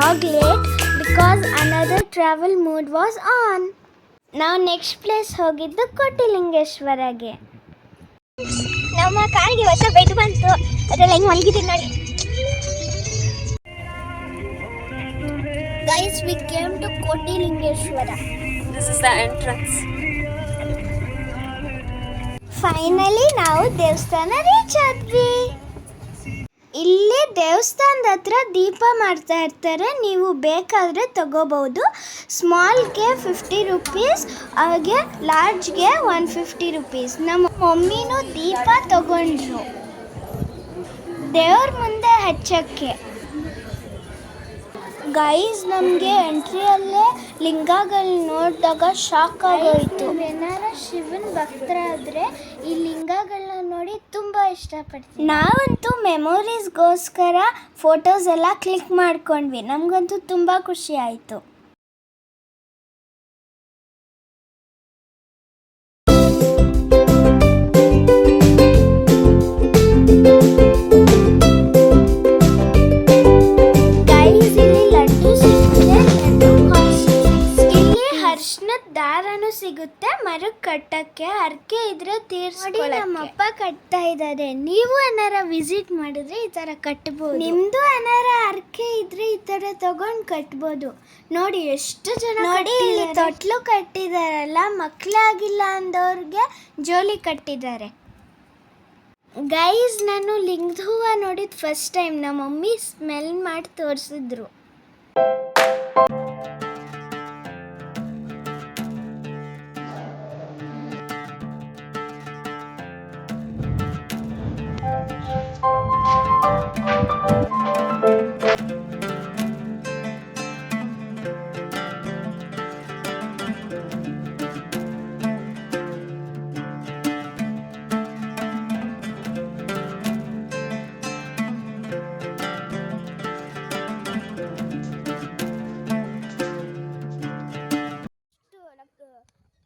vlog late because another travel mood was on. ನಾವು next place ಹೋಗಿದ್ದು ಕೋಟಿಲಿಂಗೇಶ್ವರಗೆ. ನಮ್ಮ ಕಾರಿಗೆ ಹೊಸ ಬೆಡ್ ಬಂತು, ಅದೆಲ್ಲ ಹಿಂಗೆ ಮಲಗಿದ್ದೀನಿ ನೋಡಿ. Guys, we came to Kotilingeshwara. This is the entrance. Finally ನಾವು ದೇವಸ್ಥಾನ ರೀಚ್ ಆದ್ವಿ. ಇಲ್ಲಿ ದೇವಸ್ಥಾನದ ಹತ್ರ ದೀಪ ಮಾಡ್ತಾ ಇರ್ತಾರೆ, ನೀವು ಬೇಕಾದರೆ ತಗೋಬಹುದು. ಸ್ಮಾಲ್ಗೆ 50 ರೂಪೀಸ್, ಹಾಗೆ ಲಾರ್ಜ್ಗೆ 150 ರೂಪೀಸ್. ನಮ್ಮ ಮಮ್ಮಿನೂ ದೀಪ ತಗೊಂಡ್ರು ದೇವ್ರ ಮುಂದೆ ಹಚ್ಚಕ್ಕೆ. ಗೈಸ್, ನಮಗೆ ಎಂಟ್ರಿಯಲ್ಲೇ ಲಿಂಗಗಳು ನೋಡಿದಾಗ ಶಾಕ್ ಆಗೋಯ್ತು. ಏನಾರ ಶಿವನ ಭಕ್ತರಾದರೆ ಈ ಲಿಂಗಗಳನ್ನ ನೋಡಿ ತುಂಬ ಇಷ್ಟಪಡ್ತೀವಿ. ನಾವಂತೂ ಮೆಮೊರೀಸ್ಗೋಸ್ಕರ ಫೋಟೋಸ್ ಎಲ್ಲ ಕ್ಲಿಕ್ ಮಾಡ್ಕೊಂಡ್ವಿ. ನಮಗಂತೂ ತುಂಬ ಖುಷಿ ಆಯಿತು. ದಾರನೂ ಸಿಗುತ್ತೆ ಮರಕ್ಕೆ ಕಟ್ಟಕ್ಕೆ. ಹರಕೆ ಇದ್ರೆ ತೀರ್ಸ್ಕೊಳ್ಳಿ. ನಮ್ಮಪ್ಪ ಕಟ್ತಾ ಇದ್ದಾರೆ. ನೀವು ಏನಾರ ವಿಸಿಟ್ ಮಾಡಿದ್ರೆ ಈ ಥರ ಕಟ್ಬೋದು. ನಿಮ್ಮದು ಏನಾರ ಹರಕೆ ಇದ್ರೆ ಈ ಥರ ತಗೊಂಡು ಕಟ್ಬೋದು. ನೋಡಿ ಎಷ್ಟು ಜನ. ನೋಡಿ ಇಲ್ಲಿ ತೊಟ್ಲು ಕಟ್ಟಿದಾರಲ್ಲ, ಮಕ್ಕಳಾಗಿಲ್ಲ ಅಂದವ್ರಿಗೆ ಜೋಲಿ ಕಟ್ಟಿದ್ದಾರೆ. ಗೈಸ್, ನಾನು ಲಿಂಗದ ಹೂವು ನೋಡಿದ ಫಸ್ಟ್ ಟೈಮ್. ನಮ್ಮ ಮಮ್ಮಿ ಸ್ಮೆಲ್ ಮಾಡಿ ತೋರಿಸಿದ್ರು.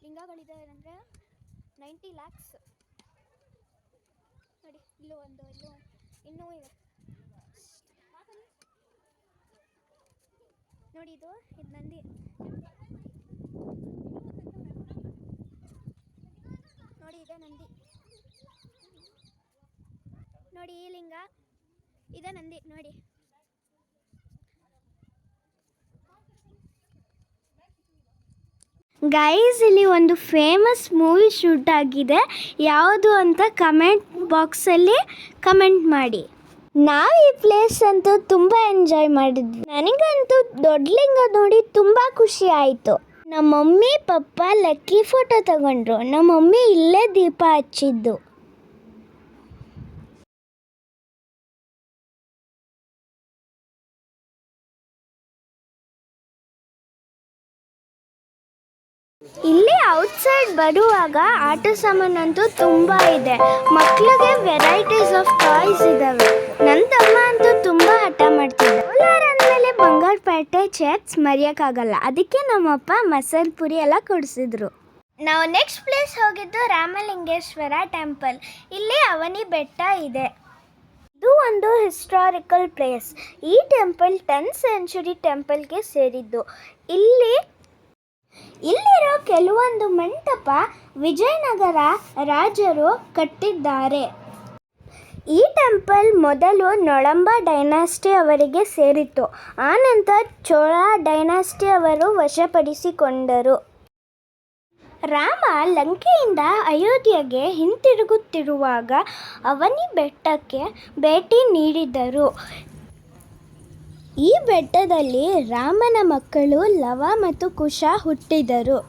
ಲಿಂಗಗಳಿದೆ ಅಂದರೆ 90 lakhs. ನೋಡಿ, ಇಲ್ಲೂ ಒಂದು, ಇನ್ನೂ ಇದೆ ನೋಡಿ. ಇದು ನಂದಿ. ನೋಡಿ, ಇದೆ ನಂದಿ. ನೋಡಿ, ಈ ಲಿಂಗ ಇದೆ ನಂದಿ. ನೋಡಿ, ಗೈಸ್, ಇಲ್ಲಿ ಒಂದು ಫೇಮಸ್ ಮೂವಿ ಶೂಟ್ ಆಗಿದೆ. ಯಾವುದು ಅಂತ ಕಮೆಂಟ್ ಬಾಕ್ಸಲ್ಲಿ ಕಮೆಂಟ್ ಮಾಡಿ. ನಾವು ಈ ಪ್ಲೇಸ್ ಅಂತೂ ತುಂಬ ಎಂಜಾಯ್ ಮಾಡಿದ್ವಿ. ನನಗಂತೂ ದೊಡ್ಡ ಲಿಂಗ ನೋಡಿ ತುಂಬ ಖುಷಿ ಆಯಿತು. ನಮ್ಮ ಮಮ್ಮಿ ಪಪ್ಪ ಲಕ್ಕಿ ಫೋಟೋ ತಗೊಂಡ್ರು. ನಮ್ಮ ಮಮ್ಮಿ ಇಲ್ಲೇ ದೀಪ ಹಚ್ಚಿದ್ದು. ಇಲ್ಲಿ ಔಟ್ಸೈಡ್ ಬರುವಾಗ ಆಟ ಸಾಮಾನಂತೂ ತುಂಬ ಇದೆ. ಮಕ್ಕಳಿಗೆ ವೆರೈಟೀಸ್ ಆಫ್ ಟಾಯ್ಸ್ ಇದ್ದಾವೆ. ನನ್ನ ತಮ್ಮ ಅಂತೂ ತುಂಬ ಹಠ ಮಾಡ್ತಿದ್ದ. ಕೋಲಾರ ಅಂದಮೇಲೆ ಬಂಗಾರಪೇಟೆ ಚರ್ಚ್ ಮರೆಯೋಕ್ಕಾಗಲ್ಲ. ಅದಕ್ಕೆ ನಮ್ಮಪ್ಪ ಮಸಾಲೆ ಪುರಿ ಎಲ್ಲ ಕೊಡಿಸಿದ್ರು. ನಾವು ನೆಕ್ಸ್ಟ್ ಪ್ಲೇಸ್ ಹೋಗಿದ್ದು ರಾಮಲಿಂಗೇಶ್ವರ ಟೆಂಪಲ್. ಇಲ್ಲಿ ಅವನಿ ಬೆಟ್ಟ ಇದೆ. ಇದು ಒಂದು ಹಿಸ್ಟಾರಿಕಲ್ ಪ್ಲೇಸ್. ಈ ಟೆಂಪಲ್ 10th century ಟೆಂಪಲ್ಗೆ ಸೇರಿದ್ದು. ಇಲ್ಲಿರೋ ಕೆಲವೊಂದು ಮಂಟಪ ವಿಜಯನಗರ ರಾಜರು ಕಟ್ಟಿದ್ದಾರೆ. ಈ ಟೆಂಪಲ್ ಮೊದಲು ನೊಳಂಬ ಡೈನಾಸ್ಟಿ ಅವರಿಗೆ ಸೇರಿತ್ತು. ಆನಂತರ ಚೋಳ ಡೈನಾಸ್ಟಿ ಅವರು ವಶಪಡಿಸಿಕೊಂಡರು. ರಾಮ ಲಂಕೆಯಿಂದ ಅಯೋಧ್ಯೆಗೆ ಹಿಂತಿರುಗುತ್ತಿರುವಾಗ ಅವನಿ ಬೆಟ್ಟಕ್ಕೆ ಭೇಟಿ ನೀಡಿದರು. ಈ ಬೆಟ್ಟದಲ್ಲಿ ರಾಮನ ಮಕ್ಕಳು ಲವ ಮತ್ತು ಕುಶ ಹುಟ್ಟಿದರು.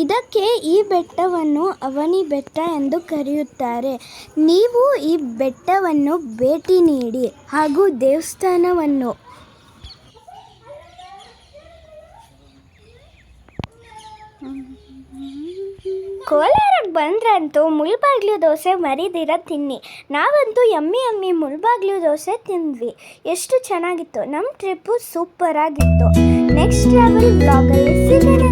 ಇದಕ್ಕೆ ಈ ಬೆಟ್ಟವನ್ನು ಅವನಿ ಬೆಟ್ಟ ಎಂದು ಕರೆಯುತ್ತಾರೆ. ನೀವು ಈ ಬೆಟ್ಟವನ್ನು ಭೇಟಿ ನೀಡಿ ಹಾಗೂ ದೇವಸ್ಥಾನವನ್ನು ಕೋಲಾರಕ್ಕೆ ಬಂದ್ರಂತೂ ಮುಳ್ಬಾಗ್ಲು ದೋಸೆ ಮರಿದಿರ ತಿನ್ನಿ. ನಾವಂತೂ ಯಮ್ಮಿ ಮುಳ್ಬಾಗ್ಲು ದೋಸೆ ತಿಂದ್ವಿ. ಎಷ್ಟು ಚೆನ್ನಾಗಿತ್ತು. ನಮ್ಮ ಟ್ರಿಪ್ಪು ಸೂಪರಾಗಿತ್ತು. ನೆಕ್ಸ್ಟ್ ಟ್ರಾವೆಲ್ ಬ್ಲಾಗಲ್ಲಿ ಸಿಗೋಣ.